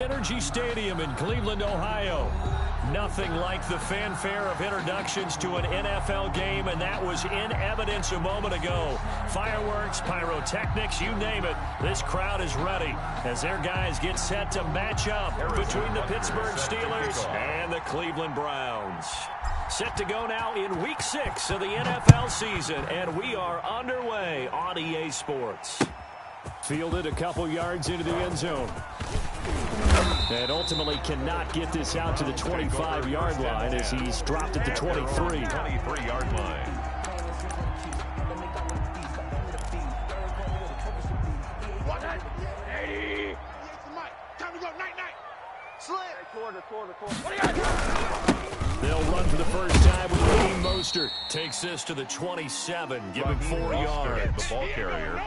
Energy Stadium in Cleveland, Ohio. Nothing like the fanfare of introductions to an NFL game, and that was in evidence a moment ago. Fireworks, pyrotechnics, you name it. This crowd is ready as their guys get set to match up between the Pittsburgh Steelers and the Cleveland Browns. Set to go now in Week 6 of the NFL season, and we are underway on EA Sports. Fielded a couple yards into the end zone. And ultimately cannot get this out to the 25-yard line as he's dropped at the 23. 23-yard line. They'll run for the first time with Raheem Mostert. Takes this to the 27, give him 4 yards. The ball carrier.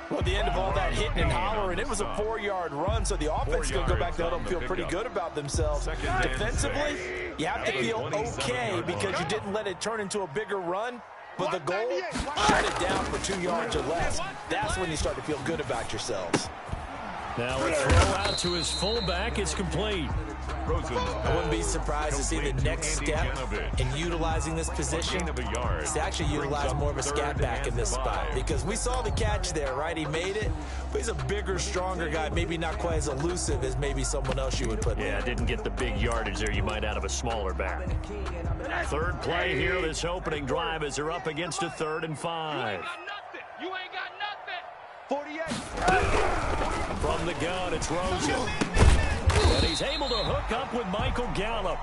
Well, at the end of all that hitting and hollering, it was a 4-yard run, so the offense is going to go back there and feel pretty good about themselves. Defensively, you have to feel okay because you didn't let it turn into a bigger run. But the goal, shut it down for 2 yards or less. That's when you start to feel good about yourselves. Now a throw out to his fullback is complete. I wouldn't be surprised to see the next step in utilizing this position is to actually utilize more of a scat back in this spot. Because we saw the catch there, right? He made it, but he's a bigger, stronger guy, maybe not quite as elusive as maybe someone else you would put there. Yeah, didn't get the big yardage there you might out of a smaller back. Third play here, this opening drive as they're up against a 3rd and 5. You ain't got nothing. 48. From the gun, it's Rosen. And he's able to hook up with Michael Gallup.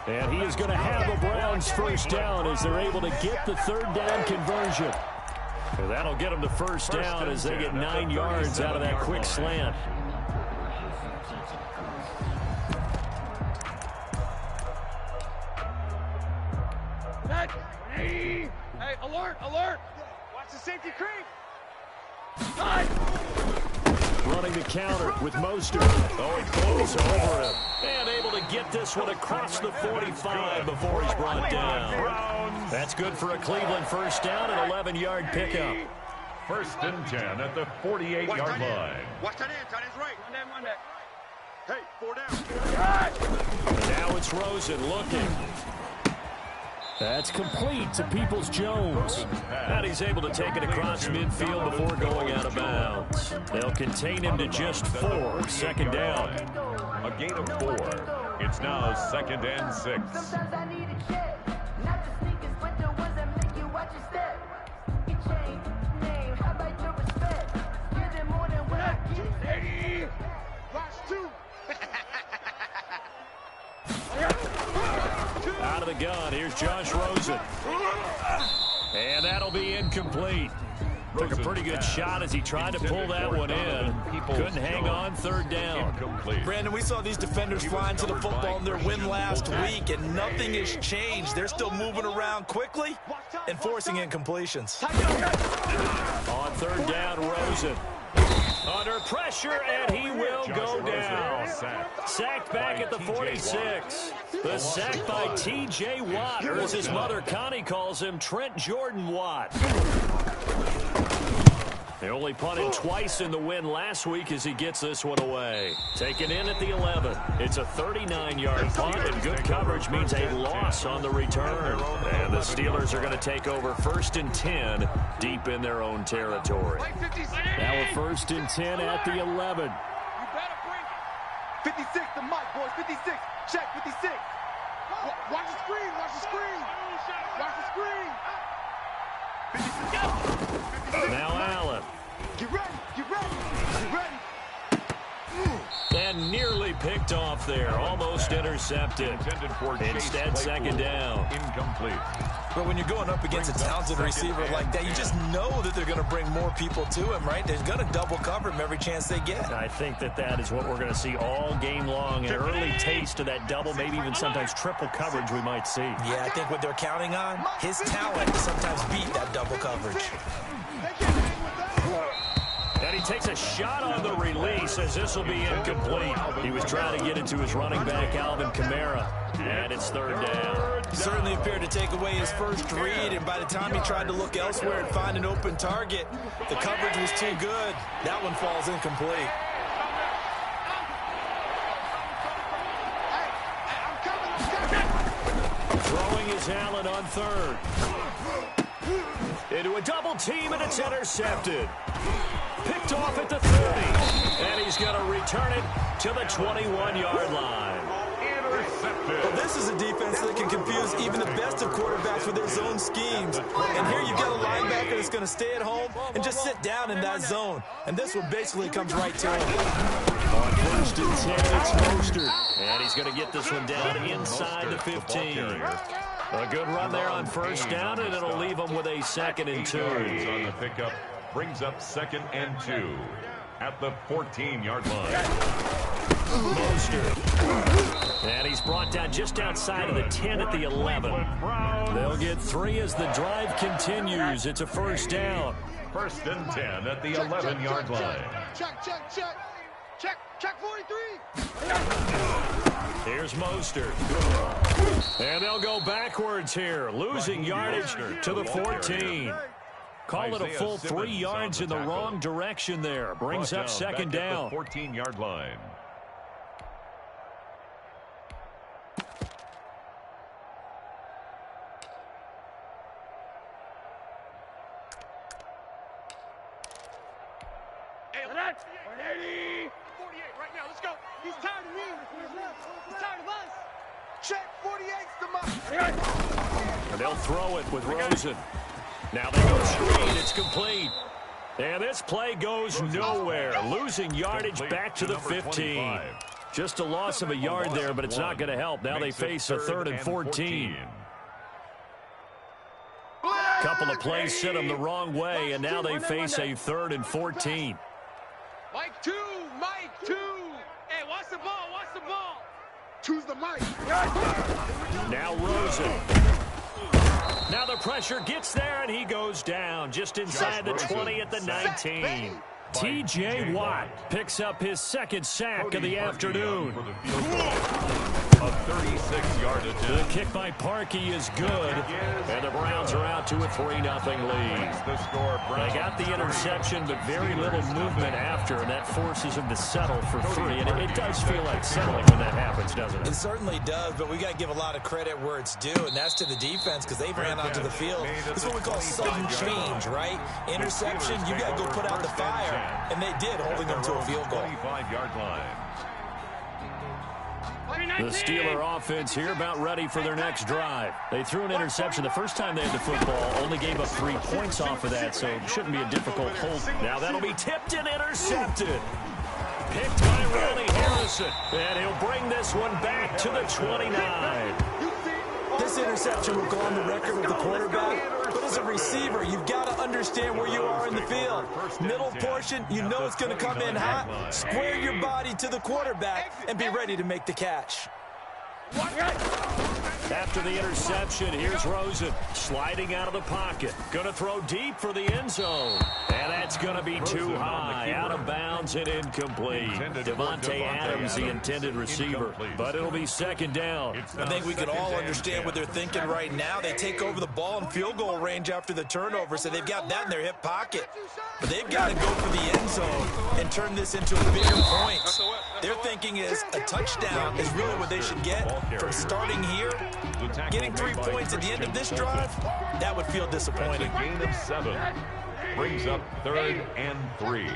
And he is going to have the Browns first down as they're able to get the 3rd down conversion. And that'll get them to first down as they get 9 yards out of that quick slant. Hey, alert, alert. Watch the safety creep. Running the counter with Mostert. Oh, he pulls over him. And able to get this one across the 45 before he's brought down. That's good for a Cleveland first down and 11-yard pickup. 1st and 10 at the 48-yard line. Watch that in, tight end's right. One down. Hey, 4 down. And now it's Rosen looking. That's complete to Peoples-Jones. And he's able to take it across midfield before going out of bounds. They'll contain him to just 4. 2nd down. A gain of 4. It's now 2nd and 6. Sometimes I need a check. Not the sneakers, but the ones that make you watch your step. Get changed, name, how about your respect? Give them more than what I give. Watch 2. Out of the gun, here's Josh Rosen. And that'll be incomplete. Took a pretty good shot as he tried to pull that one in. Couldn't hang on, 3rd down. Brandon, we saw these defenders flying to the football in their win last week, and nothing has changed. They're still moving around quickly and forcing incompletions. On 3rd down, Rosen. Under pressure, and he will go down. Sacked back at the 46. The sack by T.J. Watt, or as his mother Connie calls him, Trent Jordan Watt. They only punted twice in the win last week as he gets this one away. Taken in at the 11. It's a 39-yard punt, and good coverage means a loss on the return. And the Steelers are going to take over 1st and 10 deep in their own territory. Now a 1st and 10 at the 11. You better bring 56, the mic, boys. 56. Check, 56. Watch the screen. Watch the screen. Watch the screen. 56. Now Allen. Get ready. Get ready. Get ready. And nearly picked off there. Almost intercepted. Instead, 2nd down. Incomplete. But when you're going up against a talented receiver like that, you just know that they're going to bring more people to him, right? They're going to double cover him every chance they get. I think that is what we're going to see all game long. An early taste of that double, maybe even sometimes triple coverage we might see. Yeah, I think what they're counting on, his talent to sometimes beat that double coverage. And he takes a shot on the release as this will be incomplete. He was trying to get it to his running back, Alvin Kamara. And it's 3rd down. Certainly appeared to take away his first read, and by the time he tried to look elsewhere and find an open target, the coverage was too good. That one falls incomplete. Throwing is Allen on third. Into a double team, and it's intercepted. Picked off at the 30. And he's going to return it to the 21-yard line. Well, this is a defense that can confuse even the best of quarterbacks with their zone schemes. And here you've got a linebacker that's going to stay at home and just sit down in that zone. And this one basically comes right to him. On first and 10, it's Mostert. And he's going to get this one down inside the 15. A good run there on first down, and it'll leave him with a 2nd and 2. On the pickup brings up 2nd and 2 at the 14-yard line. Mostert. And he's brought down just outside of the 10 at the 11. They'll get 3 as the drive continues. It's a first down. 1st and 10 at the 11-yard line. Check 43. Here's Mostert. And they'll go backwards here, losing yardage to the 14. Call it a full 3 yards in the wrong direction there. Brings up 2nd down. 14-yard line. Hey, 180. 48 right now. Let's go. He's tired of me. He's tired of us. Check 48's the mark. And they'll throw it with Rosen. Now they go screen. It's complete. And this play goes nowhere. Losing yardage back to the 15. Just a loss of a yard there, but it's not going to help. Now they face a 3rd and 14. Couple of plays sent them the wrong way, and now they face a 3rd and 14. Mike 2. Mike 2. Hey, watch the ball. Watch the ball. Choose the mic. Now Rosen. Now the pressure gets there, and he goes down just inside the 20 at the 19. T.J. Watt picks up his 2nd sack of the afternoon. A 36-yard attempt. The kick by Parkey is good, and the Browns are out to a 3-0 lead. They got the interception, but very little movement after, and that forces them to settle for 3. And it does feel like settling when that happens, doesn't it? It certainly does, but we got to give a lot of credit where it's due, and that's to the defense because they've ran onto the field. This is what we call sudden change, right? Interception, you got to go put out the fire, and they did, holding them to a field goal. 25-yard line. The Steeler offense here about ready for their next drive. They threw an interception the first time they had the football, only gave up 3 points off of that, so it shouldn't be a difficult hold. Now that'll be tipped and intercepted. Picked by Ronnie Harrison, and he'll bring this one back to the 29. This interception will go on the record with the quarterback, but as a receiver, you've got to understand where you are in the field. Middle portion, you know it's going to come in hot. Square your body to the quarterback and be ready to make the catch. After the interception, here's Rosen sliding out of the pocket. Going to throw deep for the end zone. And that's going to be too high. Out of bounds and incomplete. Devontae Adams, the intended receiver. But it'll be 2nd down. I think we can all understand what they're thinking right now. They take over the ball in field goal range after the turnover, so they've got that in their hip pocket. But they've got to go for the end zone and turn this into a bigger point. Their thinking is a touchdown is really what they should get from starting here. Getting 3 points at the end of this drive, that would feel disappointing. A gain of 7 brings up 3rd and 3.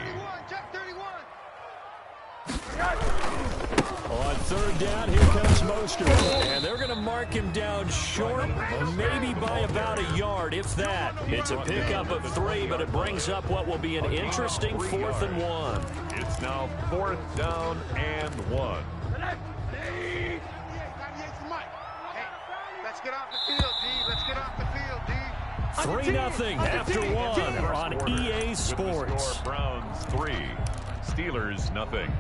On 3rd down, here comes Mostert. And they're going to mark him down short, maybe by about a yard, if that. It's a pickup of 3, but it brings up what will be an interesting 4th and 1. It's now 4th down and 1. Let's get off the field, D. Let's get off the field, D. 3-0 after 1 on EA Sports. Browns 3, Steelers nothing.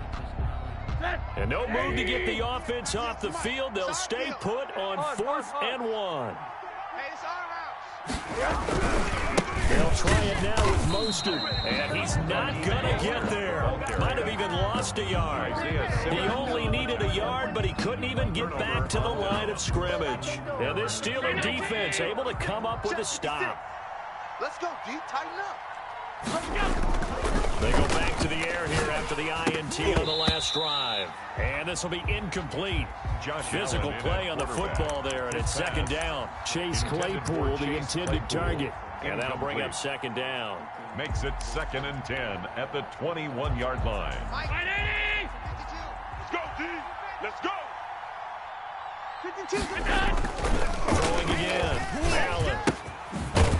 And no move to get the offense off the field. They'll stay put on 4th and 1. Hey, it's our house. They'll try it now with Mostert, and he's not going to get there. Might have even lost a yard. He only needed a yard, but he couldn't even get back to the line of scrimmage. And this Steeler defense able to come up with a stop. Let's go, D. Tighten up. Let's go. They go back to the air here after the INT on the last drive. And this will be incomplete. Physical play on the football there, and it's second down. Chase Claypool, the intended target. And that'll bring up second down. Makes it 2nd and 10 at the 21-yard line. Let's go, D. Let's go. Throwing again. Allen.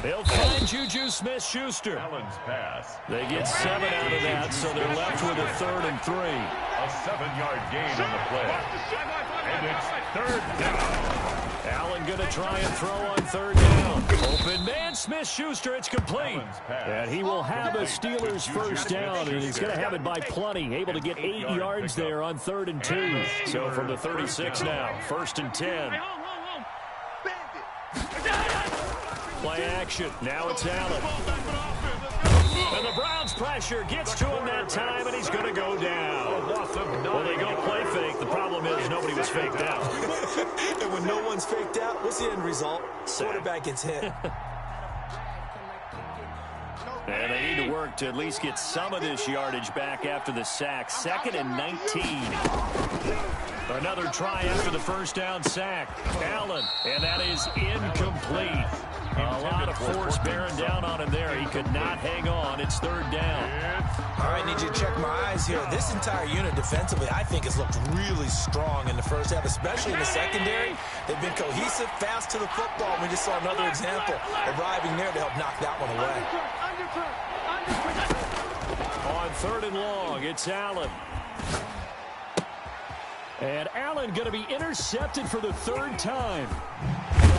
They'll find Juju Smith-Schuster. Allen's pass. They get 7 out of that, so they're left with a 3rd and 3. A 7-yard gain on the play. And it's 3rd down. Allen going to try and throw on 3rd down. Open man, Smith-Schuster, it's complete. And he will have a Steelers first down, and he's going to have it by plenty. Able to get 8 yards there on 3rd and 2. So from the 36 now, 1st and 10. Play action. Now it's Allen. And the Browns pressure gets to him that time, and he's going to go down. Well, they go play fake. The problem is nobody was faked out. And when no one's faked out, what's the end result? Quarterback gets hit. And they need to work to at least get some of this yardage back after the sack. 2nd and 19. Another try after the first down sack. Allen, and that is incomplete. A lot of force bearing down on him there. He could not hang on. It's 3rd down. All right, need you to check my eyes here. This entire unit defensively, I think, has looked really strong in the first half, especially in the secondary. They've been cohesive, fast to the football. We just saw another example arriving there to help knock that one away. On 3rd and long, it's Allen. And Allen going to be intercepted for the 3rd time.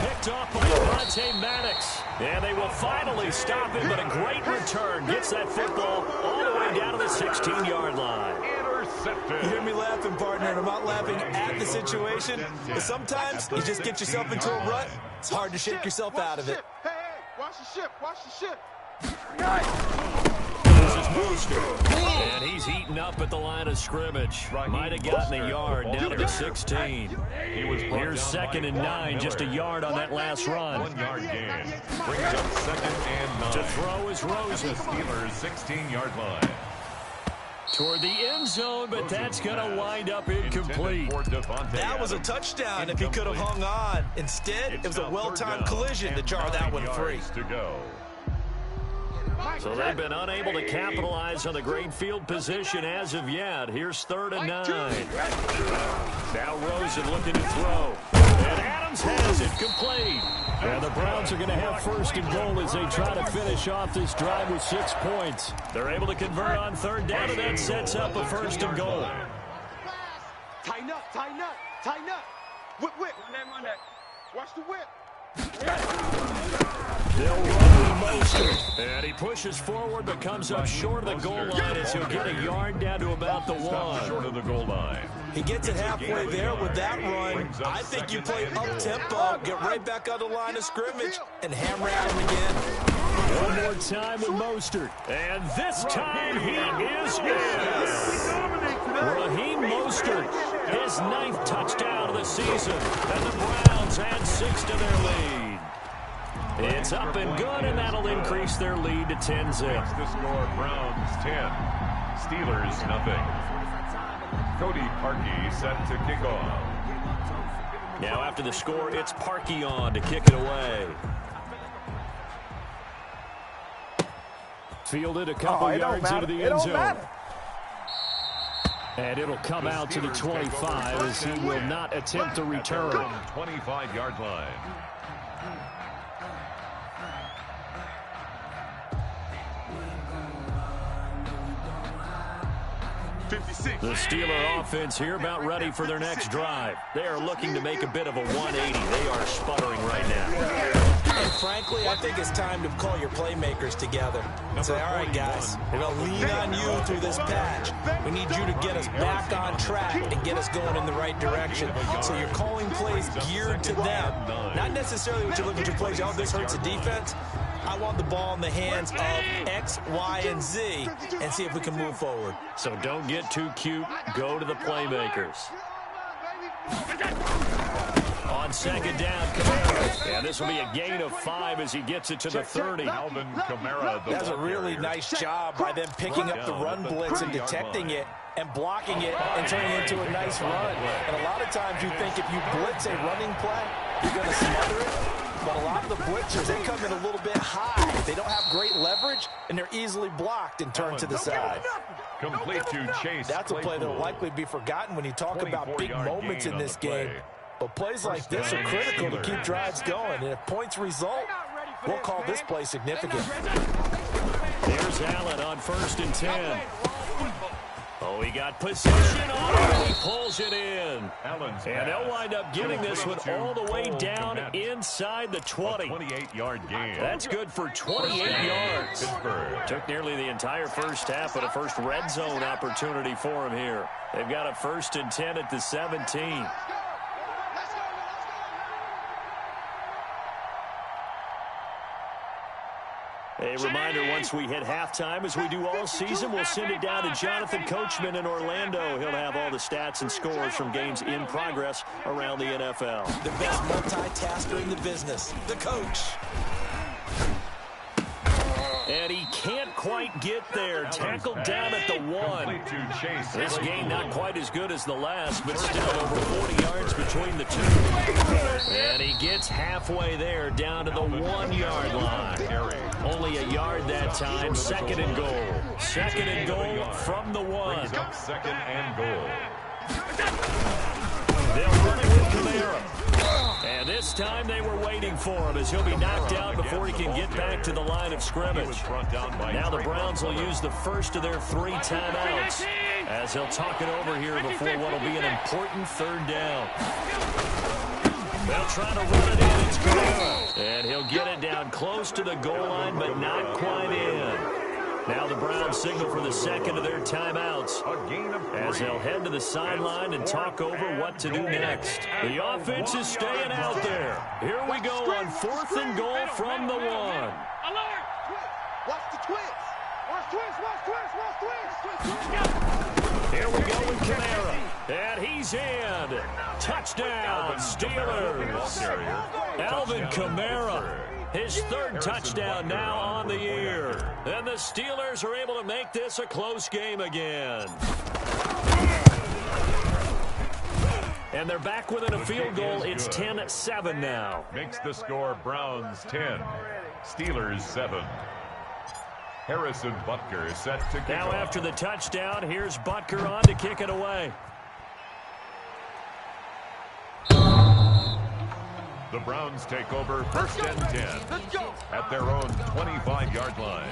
Picked off by Devontae Maddox. And they will finally stop him, but a great return. Gets that football all the way down to the 16-yard line. Intercepted. You hear me laughing, partner, and I'm not laughing at the situation. But sometimes you just get yourself into a rut. It's hard to shake yourself out of it. Hey, watch the ship, watch the ship. This is Mostert. And he's eaten up at the line of scrimmage. Might have gotten a yard down to the 16. Here's 2nd and 9, just a yard on that last run. 1-yard gain. Brings up 2nd and 9. To throw is Rosen. Steelers 16-yard line. Toward the end zone, but that's going to wind up incomplete. That was a touchdown if he could have hung on. Instead, it was a well-timed collision to jar that one free. So they've been unable to capitalize on the great field position as of yet. Here's 3rd and 9. Now Rosen looking to throw. And Adams has it complete. And the Browns are going to have 1st and goal as they try to finish off this drive with 6 points. They're able to convert on 3rd down, and that sets up a 1st and goal. Tighten up, tighten up, tighten up. Whip, whip. Watch the whip. They'll run with Mostert. And he pushes forward but comes up short of the goal line as he'll get a yard down to about the 1. Short of the goal line. He gets it halfway there with that run. I think you play up-tempo, get right back on the line of scrimmage, and hammer at him again. One more time with Mostert. And this time he is in. Raheem Mostert, his 9th touchdown of the season. And the Browns add 6 to their lead. It's up and good, and that'll increase their lead to 10-zip. The score, Browns 10, Steelers nothing. Cody Parkey set to kick off. Now after the score, it's Parkey on to kick it away. Fielded a couple yards into the end zone. And it'll come out to the 25 as he will not attempt to return. 25-yard line. The Steeler offense here about ready for their next drive. They are looking to make a bit of a 180. They are sputtering right now. And frankly, I think it's time to call your playmakers together and say, all right, guys, we're going to lean on you through this patch. We need you to get us back on track and get us going in the right direction. So you're calling plays geared to them. Not necessarily what you're looking to plays, oh, this hurts the defense. I want the ball in the hands of X, Y, and Z and see if we can move forward. So don't get too cute. Go to the playmakers. On On second down, Kamara. And this will be a gain of 5 as he gets it to the 30. Alvin Kamara. That's a really nice job by them picking up the run blitz and detecting it and blocking it and turning it into a nice run. And a lot of times you think if you blitz a running play, you're going to smother it. But a lot of the blitzers, they come in a little bit high. They don't have great leverage, and they're easily blocked and turned to the side. Complete to Chase. That's a play that will likely be forgotten when you talk about big moments in this game. But plays like this are critical to keep drives going. And if points result, we'll call this play significant. There's Allen on 1st and 10. Oh, he got possession on it, and he pulls it in. And they'll wind up getting this one all the way down inside the 20. 28-yard gain. That's good for 28 yards. Took nearly the entire first half, but a first red zone opportunity for him here. They've got a 1st and 10 at the 17. A reminder, once we hit halftime, as we do all season, we'll send it down to Jonathan Coachman in Orlando. He'll have all the stats and scores from games in progress around the NFL. The best multitasker in the business, the coach. And he can't quite get there. Tackled down at the 1. This game not quite as good as the last, but still over 40 yards between the two. And he gets halfway there, down to the 1-yard line. Only a yard that time. 2nd and goal. 2nd and goal from the 1. 2nd and goal. They'll run it with Kamara. And this time they were waiting for him as he'll be knocked out before he can get back to the line of scrimmage. Now the Browns will use the first of their 3 timeouts as they'll talk it over here before what will be an important 3rd down. They'll try to run it in. It's Kamara. And he'll get it down close to the goal line, but not quite in. Now the Browns signal for the 2nd of their timeouts as they'll head to the sideline and talk over what to do next. The offense is staying out there. Here we go on 4th and goal from the 1. Watch the twins. Watch twins. Watch twins. Watch twins. Here we go with Kamara. And he's in. Touchdown, Steelers. Alvin Kamara. His 3rd touchdown now on the year. And the Steelers are able to make this a close game again. And they're back within a field goal. It's 10-7 now. Makes the score Browns 10, Steelers 7. Harrison Butker set to kick now off. After the touchdown, here's Butker on to kick it away. The Browns take over 1st and 10 at their own 25-yard line.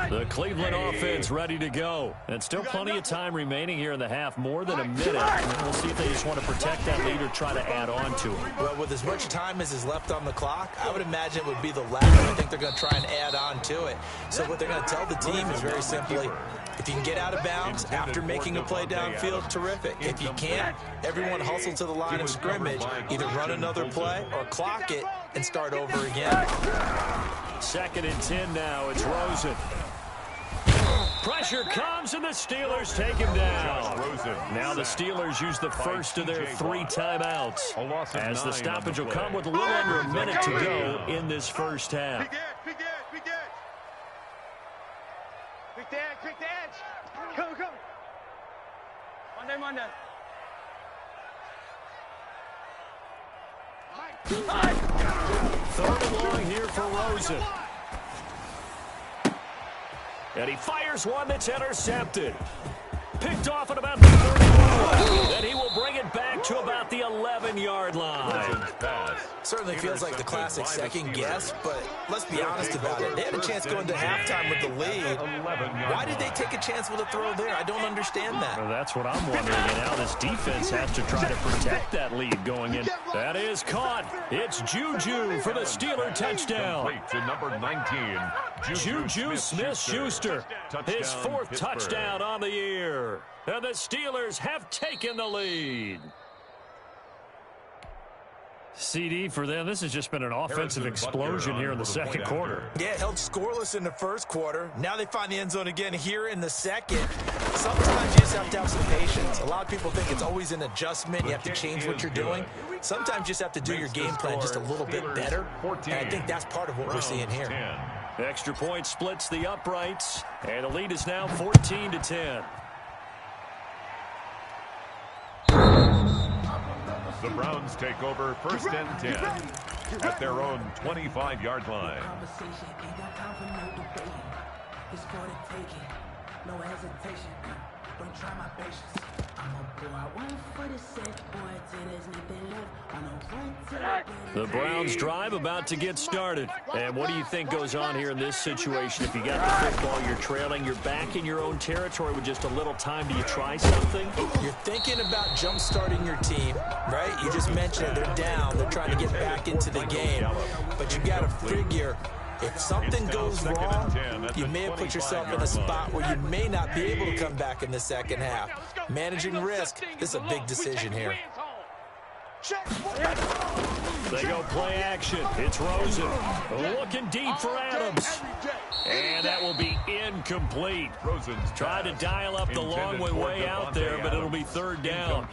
The Cleveland offense ready to go. And still plenty of time remaining here in the half, more than a minute. We'll see if they just want to protect that lead or try to add on to it. Well, with as much time as is left on the clock, I would imagine it would be the latter. I think they're going to try and add on to it. So what they're going to tell the team is very simply, if you can get out of bounds after making a play downfield, terrific. If you can't, everyone hustle to the line of scrimmage, either run another play or clock it and start over again. 2nd and 10 now. It's Rosen. Pressure comes, and the Steelers take him down. Now the Steelers use the first of their 3 timeouts as the stoppage will come with a little under a minute to go in this first half. Big edge. Quick the edge. Come. Monday. 3rd and long here for Rosen. And he fires one that's intercepted. Picked off at about the 31. Then he will bring it back to about the 11-yard line. Certainly feels like the classic second guess, but let's be honest about it. They had a chance going to halftime with the lead. Why did they take a chance with a throw there? I don't understand that. Well, that's what I'm wondering. And now this defense has to try to protect that lead going in. That is caught. It's Juju for the Steeler touchdown. To number 19, Juju Smith-Schuster, his 4th touchdown on the year. And the Steelers have taken the lead. CD for them. This has just been an offensive explosion here in the second quarter. Yeah, held scoreless in the first quarter. Now they find the end zone again here in the second. Sometimes you just have to have some patience. A lot of people think it's always an adjustment. You have to change what you're doing. Sometimes you just have to do your game plan just a little bit better. And I think that's part of what we're seeing here. Extra point splits the uprights, and the lead is now 14-10. The Browns take over first and 10 at their own 25-yard line. No hesitation, don't try my patience. I'm gonna pour out one for the set, boy, till there's nothing left. I'm gonna run to the Browns drive about to get started. And what do you think goes on here in this situation? If you got the football, you're trailing, you're back in your own territory with just a little time. Do you try something? You're thinking about jump-starting your team, right? You just mentioned it. They're down. They're trying to get back into the game. But you got to figure, if something goes wrong, you may have put yourself in a spot where you may not be able to come back in the second half. Managing risk, this is a big decision here. They go play action. It's Rosen. Looking deep for Adams. And that will be incomplete. Rosen's tried to dial up the long way out there, but it'll be third down.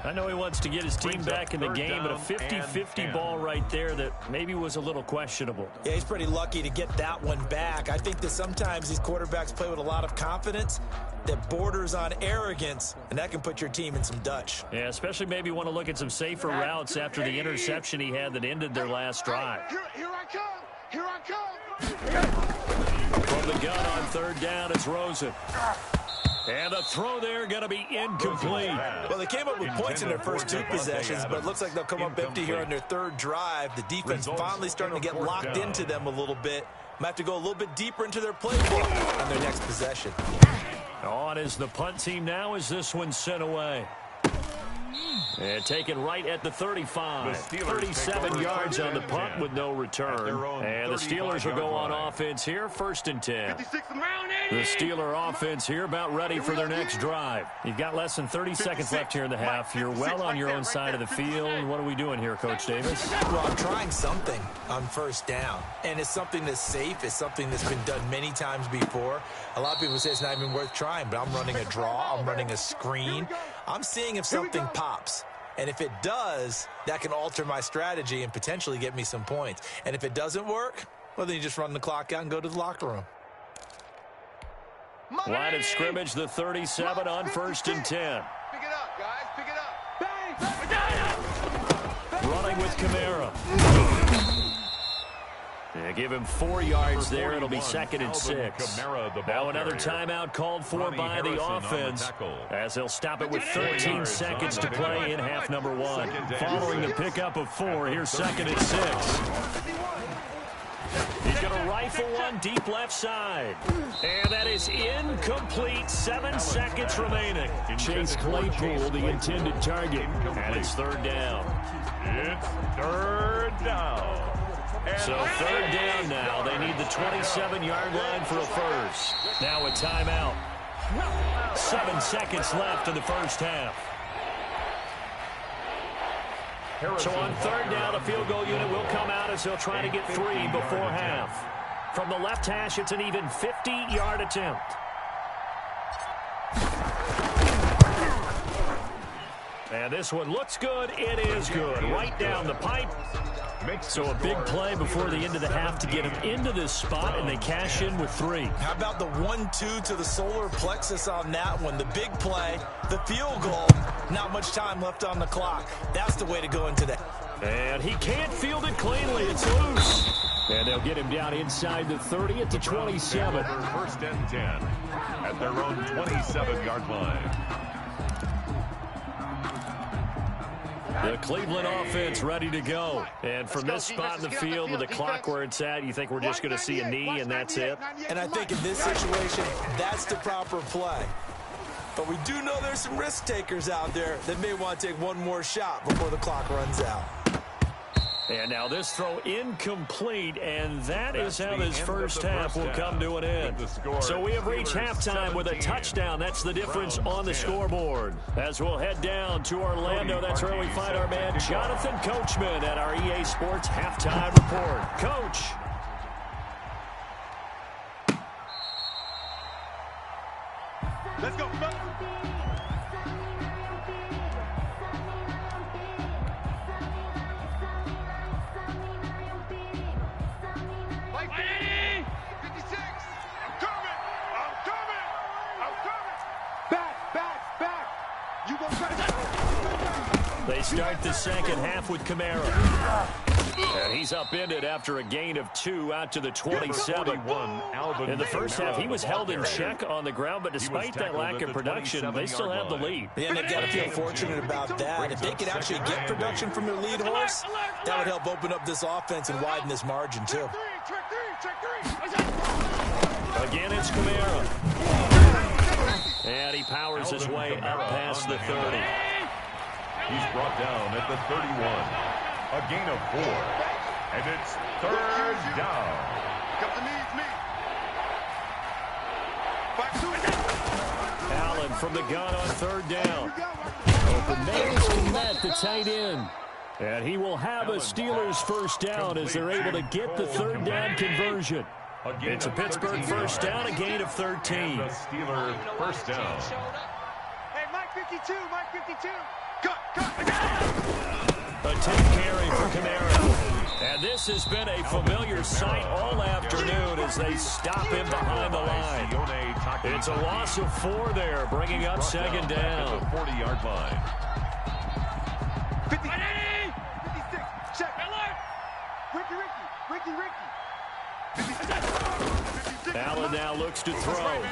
I know he wants to get his team back in the game, but a 50-50 ball right there that maybe was a little questionable. Yeah, he's pretty lucky to get that one back. I think that sometimes these quarterbacks play with a lot of confidence that borders on arrogance, and that can put your team in some Dutch. Yeah, especially maybe want to look at some safer routes after the interception he had that ended their last drive. Here I come. Here I come. From the gun on third down, it's Rosen. And the throw there going to be incomplete. Well, they came up with points in their first two possessions, but it looks like they'll come up empty here on their third drive. The defense finally starting to get locked into them a little bit. Might have to go a little bit deeper into their playbook on their next possession. On is the punt team now as this one's sent away. And taken right at the 35. 37 yards on the punt with no return. And the Steelers will go on offense here, first and 10. The Steeler offense here about ready for their next drive. You've got less than 30 seconds left here in the half. You're well on your own side of the field. What are we doing here, Coach Davis? Well, I'm trying something on first down. And it's something that's safe. It's something that's been done many times before. A lot of people say it's not even worth trying, but I'm running a draw. I'm running a screen. I'm seeing if something pops. And if it does, that can alter my strategy and potentially get me some points. And if it doesn't work, well, then you just run the clock out and go to the locker room. Line of scrimmage, the 37 on first and 10. Pick it up, guys. Pick it up. Running with Kamara. Yeah, give him 4 yards there. It'll be second and 6. Now another timeout called for by the offense as they'll stop it with 13 seconds to play in half number 1. Following the pickup of 4, here's second and 6. He's going to rifle one deep left side. And that is incomplete. 7 seconds remaining. Chase Claypool, the intended target. And it's third down. It's third down. So third down now. They need the 27-yard line for a first. Now a timeout. 7 seconds left in the first half. So on third down, the field goal unit will come out as they'll try to get 3 before half. From the left hash, it's an even 50-yard attempt. And this one looks good. It is good. Right down the pipe. So a big play before the end of the half to get him into this spot, and they cash in with 3. How about the 1-2 to the solar plexus on that one? The big play, the field goal, not much time left on the clock. That's the way to go into that. And he can't field it cleanly. It's loose. And they'll get him down inside the 30 at the 27. First and 10 at their own 27-yard line. The Cleveland offense ready to go. And from this spot in the field with the clock where it's at, you think we're just going to see a knee and that's it? And I think in this situation, that's the proper play. But we do know there's some risk takers out there that may want to take one more shot before the clock runs out. And now this throw incomplete, and that is how this first half will come to an end. So we have reached halftime with a touchdown. That's the difference on the scoreboard. As we'll head down to Orlando, that's where we find our man Jonathan Coachman at our EA Sports Halftime Report. Coach. Let's go, fellas. They start the second half with Kamara. And he's upended after a gain of 2 out to the 27. In the first half, he was held in check on the ground, but despite that lack of production, they still have the lead. Yeah, and they've got to feel fortunate about that. If they could actually get production from their lead horse, that would help open up this offense and widen this margin, too. Again, it's Kamara. And he powers his way up past the 30. He's brought down at the 31. A gain of 4. And it's third down. Got the knees, me. Allen from the gun on third down. Open managed to net the tight end. And he will have a Steelers first down as they're able to get the third down conversion. It's a Pittsburgh first down, a gain of 13. The Steelers first down. Hey, Mike 52, Mike 52. Cut. A 10 carry for Kamara. And this has been a familiar sight all afternoon as they stop him behind the line. It's a loss of 4 there, bringing up second down. At the 40-yard line. 50, 56, check. Ricky. Allen now looks to throw.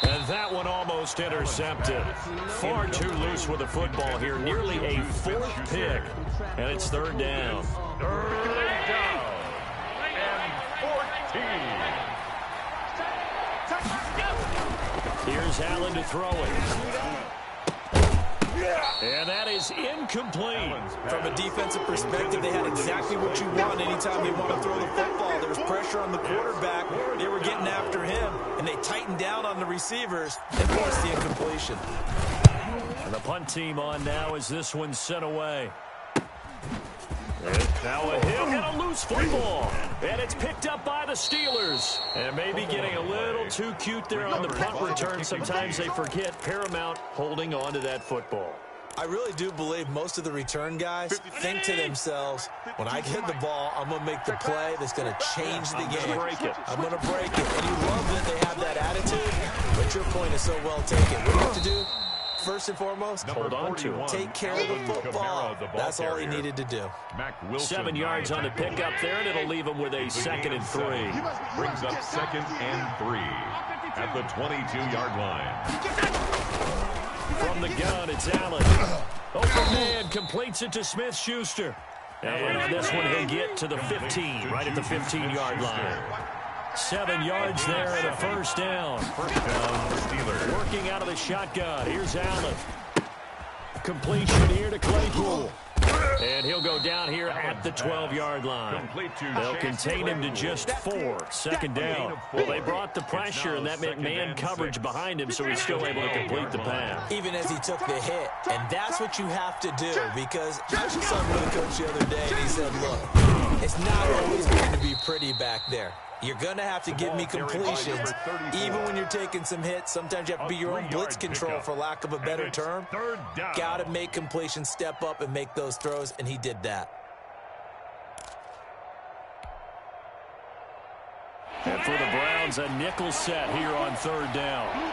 And that one almost intercepted. Far too loose with the football here. Nearly a 4th pick. And it's third down. Third down. And 14. Here's Allen to throw it. And that is incomplete. From a defensive perspective, they had exactly what you want anytime they want to throw the football. There was pressure on the quarterback. They were getting after him, and they tightened down on the receivers and forced the incompletion. And the punt team on now as this one's sent away. And now a hit and a loose football. And it's picked up by the Steelers. And maybe getting a little too cute there on the punt return. Sometimes they forget Paramount holding on to that football. I really do believe most of the return guys think to themselves, when I get the ball, I'm going to make the play that's going to change the game. I'm going to break it. And you love that they have that attitude, but your point is so well taken. What do you have to do? First and foremost, hold on to it. Take care of the football. That's all he needed to do. 7 yards on the pickup there, and it'll leave him with a 2nd and 3. Brings up 2nd and 3 at the 22-yard line. From the gun, it's Allen. Open man completes it to Smith-Schuster. And on this one, he'll get to the 15, right at the 15-yard line. 7 yards there and a first down. Steelers. Working out of the shotgun. Here's Allen. Completion here to Claypool. And he'll go down here at the 12-yard line. They'll contain him to just 4. Second down. Well, they brought the pressure, and that meant man coverage behind him, so he's still able to complete the pass. Even as he took the hit. And that's what you have to do, because I actually saw him with the coach the other day, and he said, look, it's not always going to be pretty back there. You're going to have to give me completions. Even when you're taking some hits, sometimes you have to be your own blitz control, for lack of a better term. Got to make completions, step up, and make those throws, and he did that. And for the Browns, a nickel set here on third down.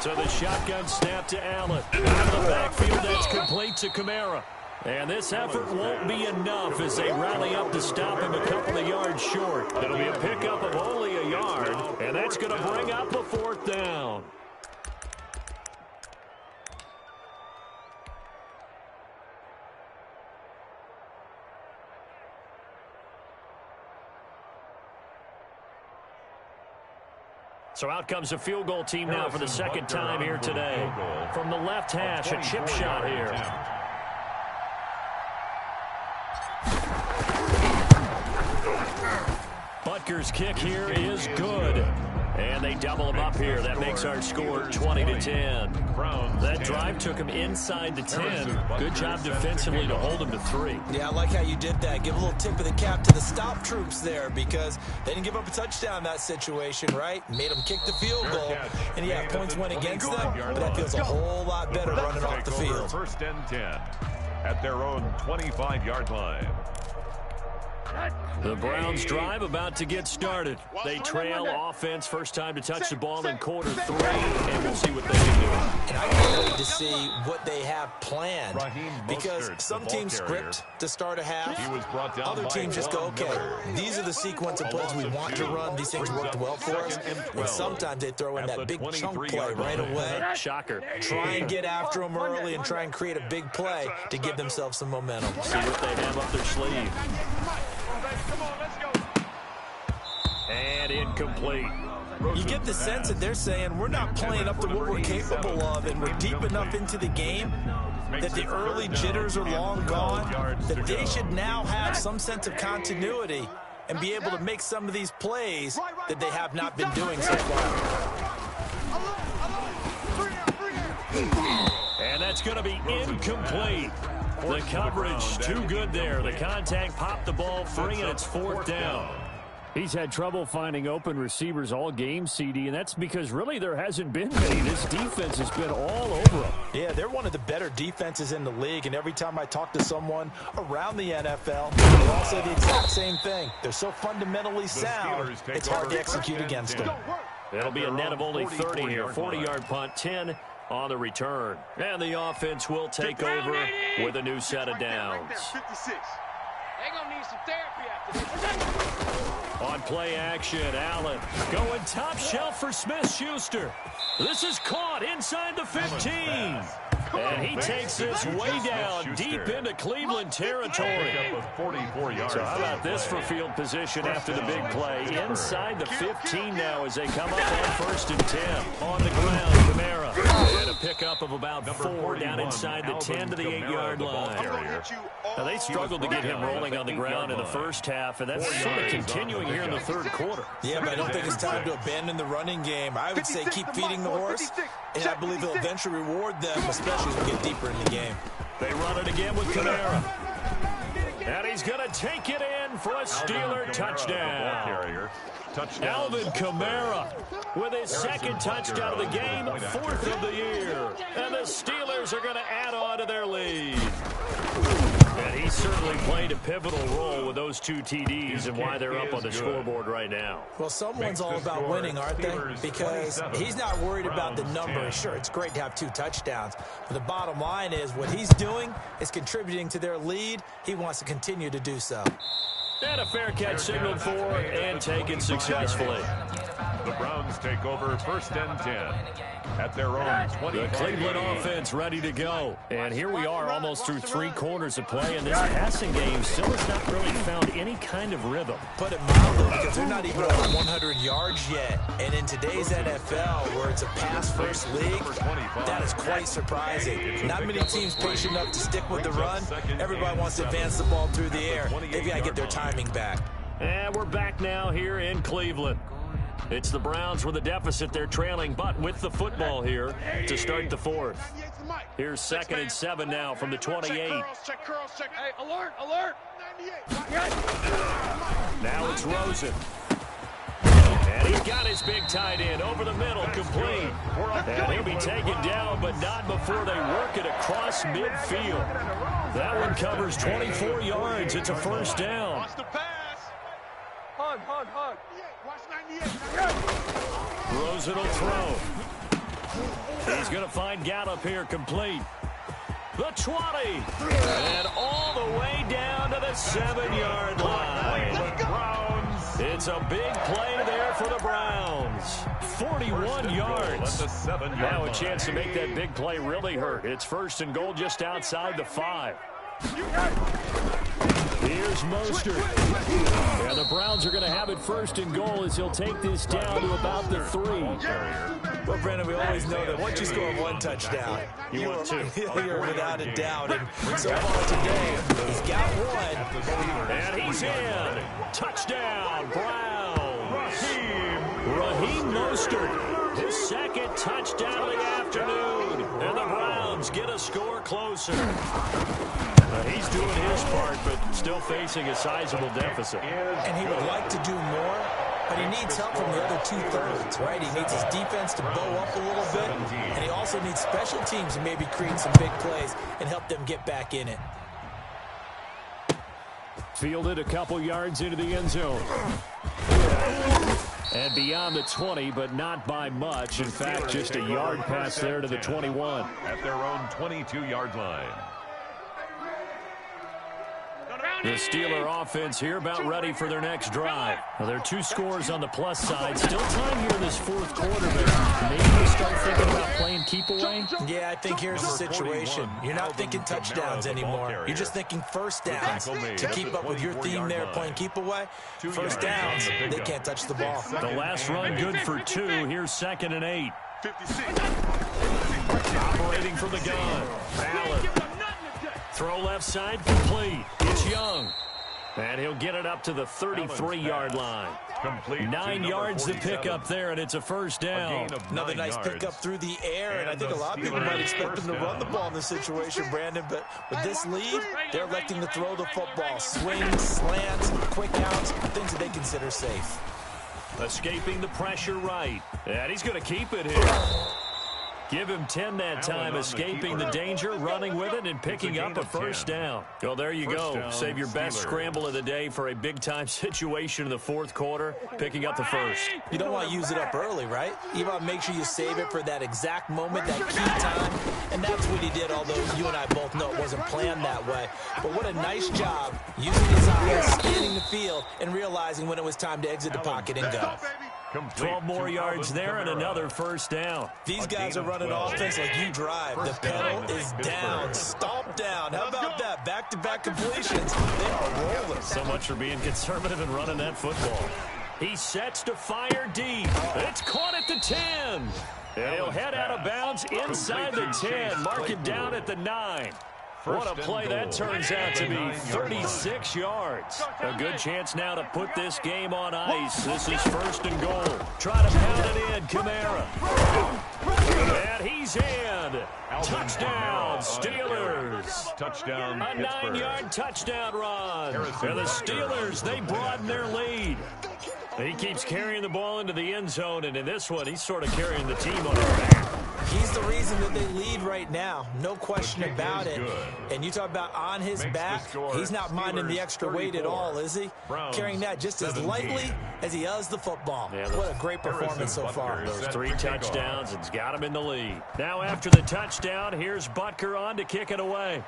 So the shotgun snap to Allen. Out of the backfield, that's complete to Kamara. And this effort won't be enough as they rally up to stop him a couple of yards short. It'll be a pickup of only a yard, and that's going to bring up a 4th down. So out comes a field goal team now for the second time here today. From the left hash, a chip shot here. Butker's kick here is good. And they double him up here. That makes our score 20-10. That drive took him inside the 10. Good job defensively to hold him to 3. Yeah, I like how you did that. Give a little tip of the cap to the stop troops there because they didn't give up a touchdown in that situation, right? Made them kick the field goal. And yeah, points went against them, but that feels a whole lot better running off the field. First and 10 at their own 25-yard line. The Browns drive about to get started. They trail offense first time to touch the ball in quarter 3, and we'll see what they can do. And I can't wait to see what they have planned because some teams script to start a half. Other teams just go, okay, these are the sequence of plays we want to run. These things worked well for us. And sometimes they throw in that big chunk play right away. Shocker. Try and get after them early and try and create a big play to give themselves some momentum. See what they have up their sleeve. And incomplete. You get the sense that they're saying we're not playing up to what we're capable of, and we're deep enough into the game that the early jitters are long gone, that they should now have some sense of continuity and be able to make some of these plays that they have not been doing so far. And that's going to be incomplete. The coverage too good there. The contact popped the ball free, and it's 4th down. He's had trouble finding open receivers all game, CD, and that's because really there hasn't been many. This defense has been all over them. Yeah, they're one of the better defenses in the league, and every time I talk to someone around the NFL, they all say the exact same thing. They're so fundamentally sound, it's hard to execute against them. It'll be a net of only 30 here. 40-yard punt, 10 on the return. And the offense will take over with a new set of downs. They're going to need some therapy after this. On play action, Allen going top shelf for Smith-Schuster. This is caught inside the 15. And he takes this way down deep into Cleveland territory. So how about this for field position after the big play? Inside the 15 now as they come up on 1st and 10. On the ground, Kamara. And a pickup of about 4 down inside the 10 to the 8-yard line. Now they struggled to get him rolling on the ground in the first half, and that's sort of continuing here in the 3rd quarter. Yeah, but I don't think it's time to abandon the running game. I would say keep feeding the horse, and I believe he'll eventually reward them, especially as we get deeper in the game. They run it again with Kamara. And he's going to take it in for a Steeler touchdown. Alvin Kamara with his 2nd touchdown of the game, 4th of the year. And the Steelers are going to add on to their lead. And he certainly played a pivotal role with those 2 TDs and why they're up on the scoreboard right now. Well, someone's all about winning, aren't they? Because he's not worried about the number. Sure, it's great to have 2 touchdowns. But the bottom line is what he's doing is contributing to their lead. He wants to continue to do so. And a fair catch signaled for and taken successfully. The Browns take over 1st and 10 at their own 20. The Cleveland offense ready to go. And here we are almost through 3 quarters of play, and this passing game still has not really found any kind of rhythm. Put it mildly, because they're not even over 100 yards yet. And in today's NFL, where it's a pass-first league, that is quite surprising. Not many teams patient enough to stick with the run. Everybody wants to advance the ball through the air. They've got to get their timing back. And we're back now here in Cleveland. It's the Browns with a deficit. They're trailing, but with the football here to start the 4th. Here's 2nd and 7 now from the 28. Check curls, check. Hey, alert, alert. Now it's Rosen. And he's got his big tight end over the middle, complete. And he'll be taken down, but not before they work it across midfield. That one covers 24 yards. It's a 1st down. Watch the pass. Hug. Watch 98. Rosen will throw. He's going to find Gallup here, complete. The 20. And all the way down to the 7-yard line. It's a big play there for the Browns. 41 yards. Now a chance to make that big play really hurt. It's 1st and goal just outside the 5. Here's Mostert. And the Browns are going to have it first and goal as he'll take this down to about the 3. Well, Brandon, we always know that once you score one touchdown, you're without a doubt. And so far today, he's got one. And he's in. Touchdown, Browns. Raheem Mostert, his second touchdown of the afternoon. And the Browns get a score closer. He's doing his part, but still facing a sizable deficit. And he would like to do more, but he needs help from the other two-thirds, right? He needs his defense to bow up a little bit, and he also needs special teams to maybe create some big plays and help them get back in it. Fielded a couple yards into the end zone. And beyond the 20, but not by much. In fact, just a yard pass there to the 21. At their own 22-yard line. The Steeler offense here about ready for their next drive. Well, there are 2 scores on the plus side. Still time here in this fourth quarter, but maybe they start thinking about playing keep away? Yeah, I think here's the situation. You're not thinking touchdowns anymore. You're just thinking first downs. To keep up with your theme there, playing keep away, first downs, they can't touch the ball. The last run good for 2. Here's 2nd and 8. Operating from the gun. Allen. Throw left side, complete. It's Young. And he'll get it up to the 33-yard line. Complete. 9 yards to pick up there, and it's a first down. Another nice pickup through the air, and I think a lot of people might expect them to run the ball in this situation, Brandon, but with this lead, they're electing to throw the football. Swings, slants, quick outs, things that they consider safe. Escaping the pressure right. And he's going to keep it here. Give him 10 that time, escaping the danger, running with it, and picking up a first down. Well, there you go. Save your best scramble of the day for a big-time situation in the fourth quarter, picking up the first. You don't want to use it up early, right? You want to make sure you save it for that exact moment, that key time, and that's what he did, although you and I both know it wasn't planned that way. But what a nice job using his eyes, scanning the field, and realizing when it was time to exit the pocket and go. 12 more yards there and another first down. These guys are running offense like you drive. The pedal is down, stomp down. How about that? Back-to-back completions. They are rolling. So much for being conservative and running that football. He sets to fire deep. It's caught at the 10. And he'll head out of bounds inside the 10. Mark it down at the 9. What a play that turns out to be. 36 yards. A good chance now to put this game on ice. This is first and goal. Try to pound it in. Kamara. And he's in. Touchdown, Steelers. Touchdown, a 9-yard touchdown run. And the Steelers, they broaden their lead. He keeps carrying the ball into the end zone, and in this one, he's sort of carrying the team on his back. He's the reason that they lead right now. No question about it. And you talk about on his back, he's not minding the extra weight at all, is he? Carrying that just as lightly as he does the football. Yeah, what a great performance so far. Those 3 touchdowns, it's got him in the lead. Now after the touchdown, here's Butker on to kick it away.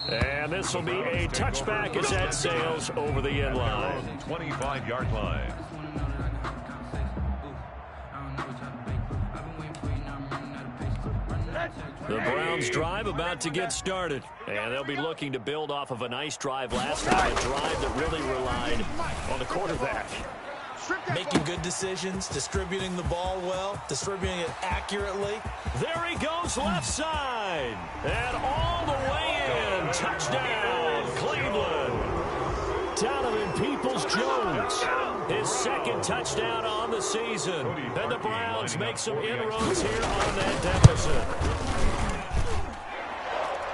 And this will be a touchback as that sails over the end line. 25-yard line. The Browns drive about to get started. And they'll be looking to build off of a nice drive last time, a drive that really relied on the quarterback. Making good decisions, distributing the ball well, distributing it accurately. There he goes left side. And all the way in. Touchdown, Cleveland. Donovan Peoples-Jones, his second touchdown on the season. And the Browns make some inroads here on that deficit.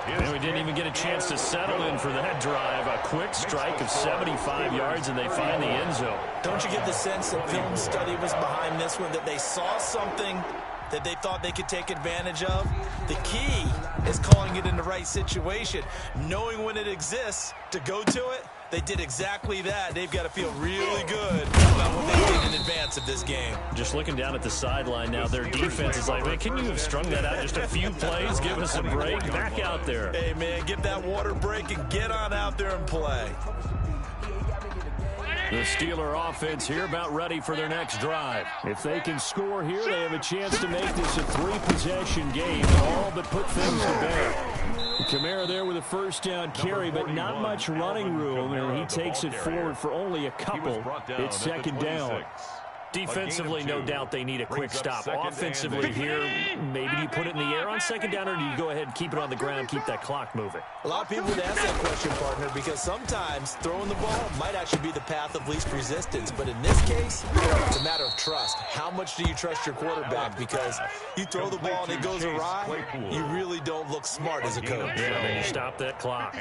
And we didn't even get a chance to settle in for that drive. A quick strike of 75 yards, and they find the end zone. Don't you get the sense that film study was behind this one, that they saw something that they thought they could take advantage of? The key is calling it in the right situation, knowing when it exists to go to it. They did exactly that. They've got to feel really good about what they did in advance of this game. Just looking down at the sideline now, their defense is like, man, can you have strung that out just a few plays? Give us a break. Back out there. Hey, man, get that water break and get on out there and play. The Steeler offense here about ready for their next drive. If they can score here, they have a chance to make this a 3-possession game and all but put things to bed. Kamara there with a first down carry, but not much running room, and he takes it forward for only a couple. It's second down. Defensively, no doubt they need a quick stop. Offensively here, maybe you put it in the air on second down, or do you go ahead and keep it on the ground, keep that clock moving? A lot of people would ask that question, partner, because sometimes throwing the ball might actually be the path of least resistance. But in this case, it's a matter of trust. How much do you trust your quarterback? Because you throw the ball and it goes awry, you really don't look smart as a coach. Yeah, then you stop that clock.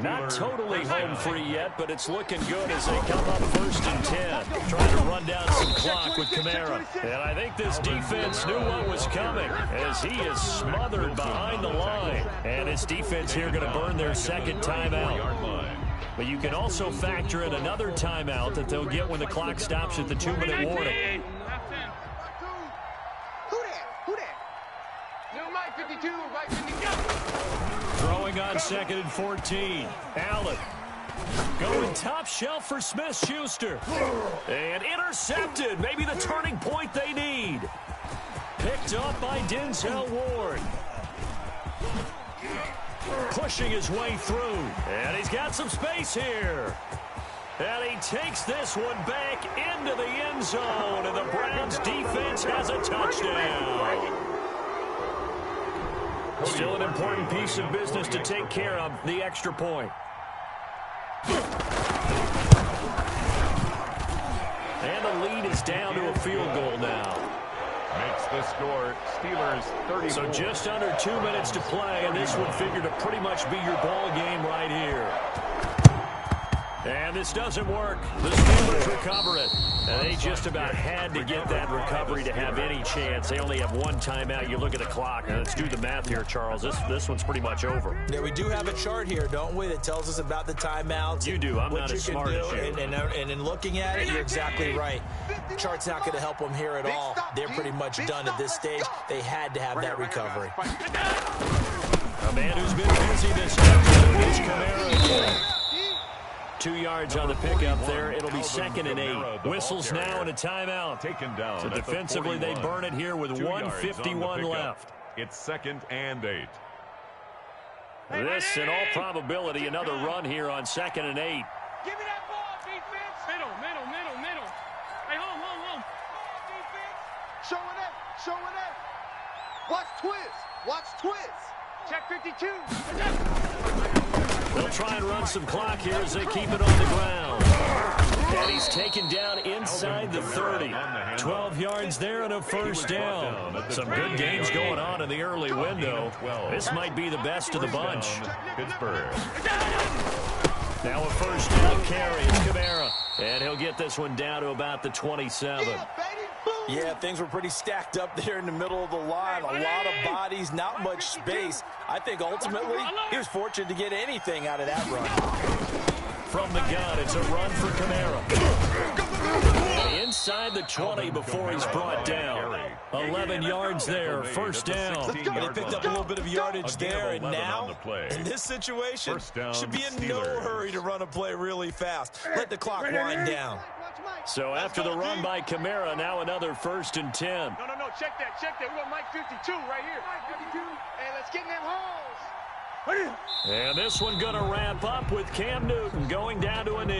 Not totally home free yet, but it's looking good as they come up 1st and 10. Trying to run down some clock with Kamara. And I think this defense knew what was coming as he is smothered behind the line. And his defense here going to burn their second timeout. But you can also factor in another timeout that they'll get when the clock stops at the 2-minute warning. Who that? New Mike 52, Mike 52. Throwing on 2nd and 14. Allen. Going top shelf for Smith-Schuster. And intercepted. Maybe the turning point they need. Picked up by Denzel Ward. Pushing his way through. And he's got some space here. And he takes this one back into the end zone. And the Browns defense has a touchdown. Still an important piece of business to take care of, the extra point. And the lead is down to a field goal now. Makes the score Steelers 34. So just under 2 minutes to play, and this would figure to pretty much be your ball game right here. And this doesn't work. The Steelers recover it. And they just about had to get that recovery to have any chance. They only have one timeout. You look at the clock. Now let's do the math here, Charles. This one's pretty much over. Yeah, we do have a chart here, don't we, that tells us about the timeouts. You do. I'm not as smart as you. And in looking at it, you're exactly right. The chart's not going to help them here at all. They're pretty much done at this stage. They had to have that recovery. A man who's been busy this afternoon is Kamara again. 2 yards on the pickup there. It'll be 2nd and 8. Whistles now and a timeout. Taken down. So defensively, they burn it here with 1:51 left. It's 2nd and 8. This, in all probability, another run here on 2nd and 8. Give me that ball, defense. Middle. Hey, home. Defense. Showing that. Watch twist. Check 52. They'll try and run some clock here as they keep it on the ground. And he's taken down inside the 30. 12 yards there and a first down. Some good games going on in the early window. This might be the best of the bunch. Pittsburgh. Now a first down carry. It's Kamara. And he'll get this one down to about the 27. Yeah, things were pretty stacked up there in the middle of the line. A lot of bodies, not much space. I think ultimately he was fortunate to get anything out of that run. From the gun, it's a run for Kamara. Inside the 20 before he's brought down. 11 yards there, first down. They picked up a little bit of yardage there, and now, in this situation, should be in no hurry to run a play really fast. Let the clock wind down. So after the run by Kamara, now another 1st and 10. No, check that. We got Mike 52 right here. Mike 52. Hey, let's get in them holes. And this one going to wrap up with Cam Newton going down to a knee.